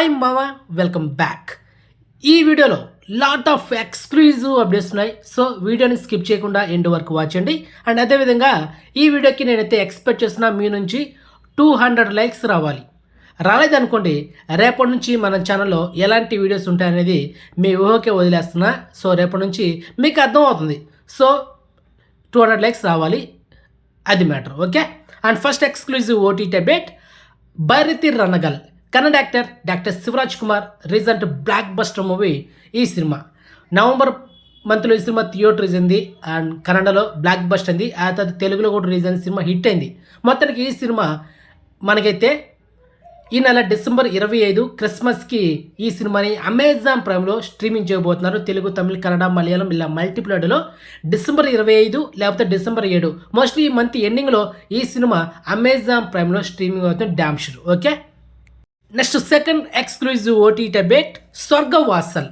Hi మావా, welcome back. ఈ వీడియోలో లాట్ ఆఫ్ ఎక్స్క్లూజివ్ అప్డేట్స్ ఉన్నాయి. సో వీడియోని స్కిప్ చేయకుండా ఎండ్ వరకు వాచ్ చేయండి. అండ్ అదేవిధంగా ఈ వీడియోకి నేనైతే ఎక్స్పెక్ట్ చేస్తున్నా మీ నుంచి 200 లైక్స్ రావాలి. రాలేదనుకోండి, రేపటి నుంచి మన ఛానల్లో ఎలాంటి వీడియోస్ ఉంటాయనేది మీ ఊహకే వదిలేస్తున్నా. సో రేపటి నుంచి మీకు అర్థం అవుతుంది. సో 200 లైక్స్ రావాలి, అది matter. Okay. And first exclusive OTT update, Bhairathi Ranagal Kannada actor doctor Shivaraj Kumar recent blockbuster movie. ఈ సినిమా నవంబర్ మంత్లో ఈ సినిమా థియేటర్ అయింది అండ్ కన్నడలో బ్లాక్ బస్టర్ అయింది. ఆ తర్వాత తెలుగులో కూడా రిలీజ్ అయిన సినిమా హిట్ అయింది. మొత్తానికి ఈ సినిమా మనకైతే ఈ నెల డిసెంబర్ 25 క్రిస్మస్కి ఈ సినిమాని అమెజాన్ ప్రైమ్లో స్ట్రీమింగ్ చేయబోతున్నారు. తెలుగు, తమిళ, కన్నడ, మలయాళం ఇలా మల్టిప్లైడ్లో డిసెంబర్ 25 లేకపోతే డిసెంబర్ 7 మోస్ట్లీ ఈ మంత్ ఎండింగ్లో ఈ సినిమా అమెజాన్ ప్రైమ్లో స్ట్రీమింగ్ అవుతుంది, damn sure. Okay. Next second exclusive OTT update, Swargavasal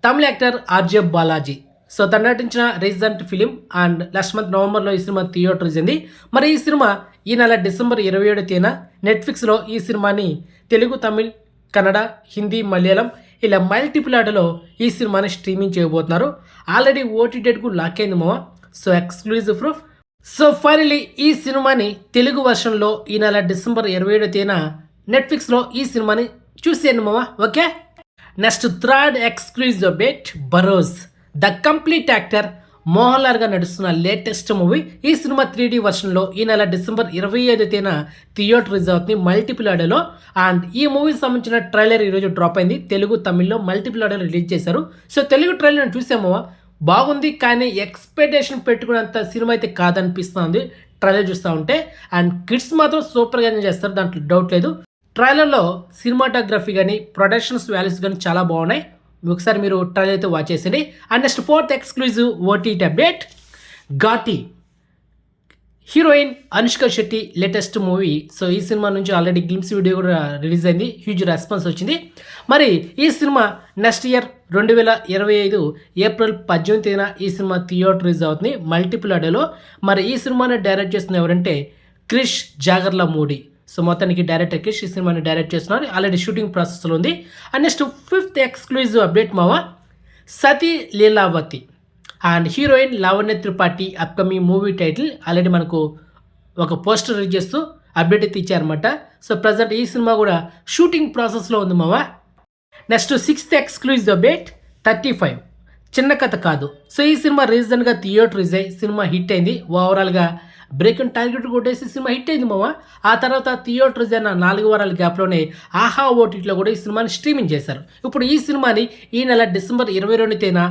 తమిళ యాక్టర్ ఆర్జే బాలాజీ. సో తను నటించిన recent film and last month నవంబర్లో ఈ సినిమా థియేటర్ అయింది. మరి ఈ సినిమా ఈ నెల డిసెంబర్ 27 తేదీన నెట్ఫ్లిక్స్లో ఈ సినిమాని తెలుగు, తమిళ్, కన్నడ, హిందీ, మలయాళం ఇలా మల్టిప్లాడ్లో ఈ సినిమాని స్ట్రీమింగ్ చేయబోతున్నారు. ఆల్రెడీ ఓటీటీ డేట్కు లాక్ అయింది మామ. So exclusive proof. So finally ఈ సినిమాని తెలుగు వర్షన్లో ఈ నెల డిసెంబర్ 27 తేదీన నెట్ఫ్లిక్స్లో ఈ సినిమాని చూసేయండి మామ. Okay. Next third exclusive update, Barroz the complete actor Mohan లాల్గా నడుస్తున్న లేటెస్ట్ మూవీ. ఈ సినిమా 3D వర్షన్లో ఈ నెల డిసెంబర్ 25 తేదీన థియేటర్ రిలీజ్ అవుతుంది మల్టిప్లాడలో. అండ్ ఈ మూవీకి సంబంధించిన ట్రైలర్ ఈరోజు డ్రాప్ అయింది. తెలుగు, తమిళ్లో మల్టిప్లాడలో రిలీజ్ చేశారు. సో తెలుగు ట్రైలర్ నేను చూసాము, బాగుంది, కానీ ఎక్స్పెక్టేషన్ పెట్టుకున్నంత సినిమా అయితే కాదనిపిస్తుంది ట్రైలర్ చూస్తూ ఉంటే. అండ్ కిడ్స్ మాత్రం సూపర్గా ఎంజాయ్ చేస్తారు, దాంట్లో డౌట్ లేదు. ట్రైలర్లో సినిమాటోగ్రఫీ కానీ ప్రొడక్షన్స్ వాల్యూస్ కానీ చాలా బాగున్నాయి. ఒకసారి మీరు ట్రైలర్ అయితే వాచ్ చేసేయండి. And next fourth exclusive OTT update, Ghaati heroine Anushka Shetty latest movie. So ఈ సినిమా నుంచి ఆల్రెడీ గ్లిమ్స్ వీడియో కూడా రిలీజ్ అయింది, హ్యూజ్ రెస్పాన్స్ వచ్చింది. మరి ఈ సినిమా నెక్స్ట్ ఇయర్ 2025 ఏప్రిల్ 18 తేదీన ఈ సినిమా థియేటర్ రిలీజ్ అవుతుంది మల్టిప్లాడలో. మరి ఈ సినిమాని డైరెక్ట్ చేస్తున్న ఎవరంటే క్రిష్ జాగర్లమూడి. సో మొత్తానికి డైరెక్టర్ క్రిష్ ఈ సినిమాని డైరెక్ట్ చేస్తున్నారు, ఆల్రెడీ షూటింగ్ ప్రాసెస్లో ఉంది. And next fifth exclusive update మావా, Sati Leelavathi and heroine Lavanya Tripathi upcoming movie title already మనకు ఒక పోస్టర్ రిలీజ్ చేస్తూ అప్డేట్ అయితే ఇచ్చారనమాట. సో ప్రజెంట్ ఈ సినిమా కూడా షూటింగ్ ప్రాసెస్లో ఉంది మావా. నెక్స్ట్ సిక్స్త్ ఎక్స్క్లూజివ్ అప్డేట్, 35 చిన్న కథ కాదు. సో ఈ సినిమా రీసెంట్గా థియేటర్ రిలీజ్ అయ్యి సినిమా హిట్ అయింది. ఓవరాల్గా బ్రేక్ అండ్ టార్గెట్ కొట్టేసి సినిమా హిట్ అయింది మామ. ఆ తర్వాత థియేటర్ రిలీజ్ అయిన 4 వారాల గ్యాప్లోనే ఆహా ఓటీటీలో కూడా ఈ సినిమాని స్ట్రీమింగ్ చేశారు. ఇప్పుడు ఈ సినిమాని ఈ నెల డిసెంబర్ 22 తేదీన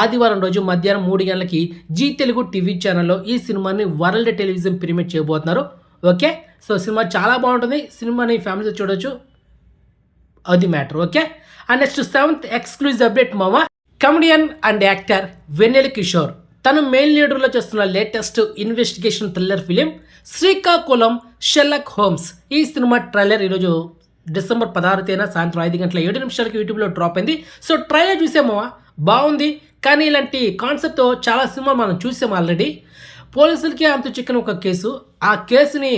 ఆదివారం రోజు మధ్యాహ్నం 3 గంటలకి జీ తెలుగు టీవీ ఛానల్లో ఈ సినిమాని వరల్డ్ టెలివిజన్ ప్రీమియర్ చేయబోతున్నారు. ఓకే. సో సినిమా చాలా బాగుంటుంది, సినిమాని ఫ్యామిలీతో చూడొచ్చు, అది matter. Okay. And next seventh exclusive update మామ, కమెడియన్ అండ్ యాక్టర్ వెన్నెల కిషోర్ తను మెయిన్ లీడర్లో చేస్తున్న latest investigation thriller film Srikakulam Sherlock Holmes. ఈ సినిమా ట్రైలర్ ఈరోజు డిసెంబర్ 16 తేదీన సాయంత్రం 5:07 యూట్యూబ్లో డ్రాప్ అయింది. సో ట్రైలర్ చూసామో బాగుంది, కానీ ఇలాంటి కాన్సెప్ట్తో చాలా సినిమా మనం చూసాము ఆల్రెడీ. పోలీసులకి అంత చిక్కని ఒక కేసు, ఆ కేసుని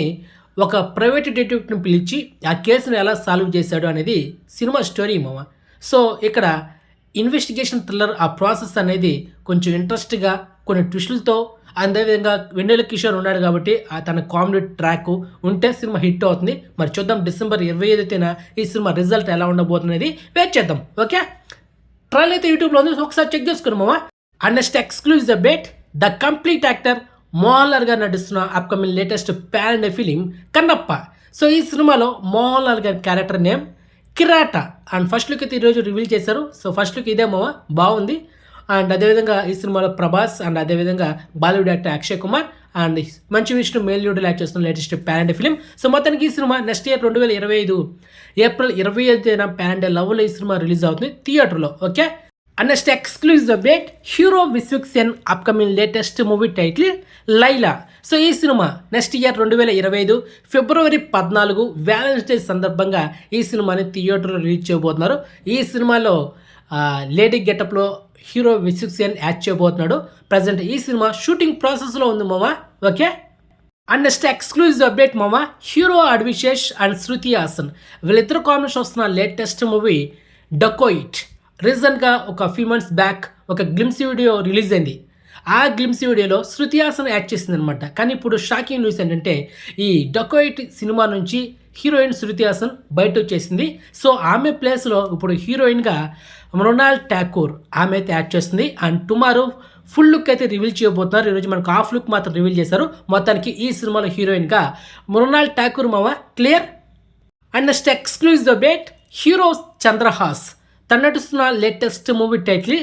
ఒక ప్రైవేట్ డిటెక్టివ్ని పిలిచి ఆ కేసుని ఎలా సాల్వ్ చేశాడు అనేది సినిమా స్టోరీ మామ. సో ఇక్కడ ఇన్వెస్టిగేషన్ థ్రిల్లర్ ఆ ప్రాసెస్ అనేది కొంచెం ఇంట్రెస్ట్గా కొన్ని ట్విస్టులతో, అదేవిధంగా వెన్నెల కిషోర్ ఉన్నాడు కాబట్టి తన కామెడీ ట్రాక్ ఉంటే సినిమా హిట్ అవుతుంది. మరి చూద్దాం డిసెంబర్ 25 తేదీన ఈ సినిమా రిజల్ట్ ఎలా ఉండబోతున్నది వెయిట్ చేద్దాం. ఓకే. ట్రైలర్ అయితే యూట్యూబ్లో ఉంది, ఒకసారి చెక్ చేసుకున్నామా. And next exclusive update, the complete actor Mohan Lal garu నటిస్తున్న upcoming latest pan India film Kannappa. So ఈ సినిమాలో మోహన్ లాల్ గారి character name Kirata. And first look అయితే ఈరోజు రివీల్ చేశారు. సో ఫస్ట్ లుక్ ఇదే మామ, బాగుంది. అండ్ అదేవిధంగా ఈ సినిమాలో ప్రభాస్ అండ్ అదేవిధంగా Bollywood actor Akshay Kumar and Manchu Vishnu main lead act చేస్తున్న latest pan India film. So మొత్తానికి ఈ సినిమా నెక్స్ట్ ఇయర్ 2025 ఏప్రిల్ 25 తేదీన ప్యాన్ ఇండియా లవ్లో ఈ సినిమా రిలీజ్ అవుతుంది థియేటర్లో. Okay. And next exclusive update, hero Vishwak Sen upcoming latest movie title Laila. So ఈ సినిమా నెక్స్ట్ ఇయర్ 2025 ఫిబ్రవరి 14 violence day సందర్భంగా ఈ సినిమాని థియేటర్లో రిలీజ్ చేయబోతున్నారు. ఈ సినిమాలో లేడీ గెటప్లో హీరో విశ్వక్ సేన్ యాక్ట్ చేయబోతున్నాడు. ప్రజెంట్ ఈ సినిమా షూటింగ్ ప్రాసెస్లో ఉంది మామ. Okay. And next exclusive update మామ, హీరో అడ్విశేష్ అండ్ శృతి హాసన్ వీళ్ళిద్దరు కాంబినేషన్ వస్తున్న లేటెస్ట్ మూవీ డకోయిట్. రీసెంట్గా ఒక ఫ్యూ మంత్స్ బ్యాక్ ఒక గ్లిమ్స్ వీడియో రిలీజ్ అయింది. ఆ గ్లిమ్స్ వీడియోలో శృతి హాసన్ యాక్ట్ చేసింది అనమాట. కానీ ఇప్పుడు షాకింగ్ న్యూస్ ఏంటంటే ఈ డకోయిట్ సినిమా నుంచి హీరోయిన్ శృతి హాసన్ బయట వచ్చేసింది. సో ఆమె ప్లేస్లో ఇప్పుడు హీరోయిన్గా మృణాల్ ఠాకూర్ ఆమె అయితే యాక్ట్ చేస్తుంది. అండ్ టుమారో ఫుల్ లుక్ అయితే రివీల్ చేయబోతున్నారు. ఈరోజు మనకు హాఫ్ లుక్ మాత్రం రివీల్ చేశారు. మొత్తానికి ఈ సినిమాలో హీరోయిన్గా మృణాల్ ఠాకూర్ మామ clear. And next exclusive update, hero Chandrahas తను నటిస్తున్న లేటెస్ట్ మూవీ టైటిల్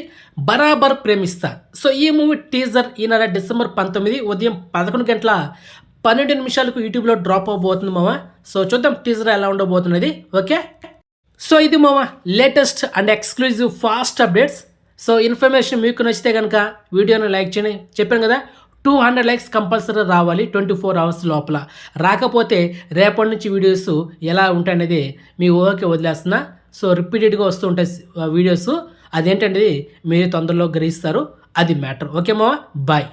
బరాబర్ ప్రేమిస్తా. సో ఈ మూవీ టీజర్ ఈ నెల డిసెంబర్ 19 ఉదయం 11:12 యూట్యూబ్లో డ్రాప్ అవబోతుంది మామ. సో చూద్దాం టీజర్ ఎలా ఉండబోతున్నది. ఓకే, సో ఇది మామ latest and exclusive fast updates. So information మీకు నచ్చితే కనుక వీడియోని లైక్ చేయండి. చెప్పాను కదా 200 లైక్స్ కంపల్సరీ రావాలి 24 అవర్స్ లోపల. రాకపోతే రేపటి నుంచి వీడియోస్ ఎలా ఉంటాయనేది మీ ఊహకి వదిలేస్తున్నా. సో రిపీటెడ్గా వస్తూ ఉంటాయి వీడియోస్, అదేంటనేది మీరు తొందరలో గ్రహిస్తారు. అది మ్యాటర్. ఓకే మామ, బాయ్.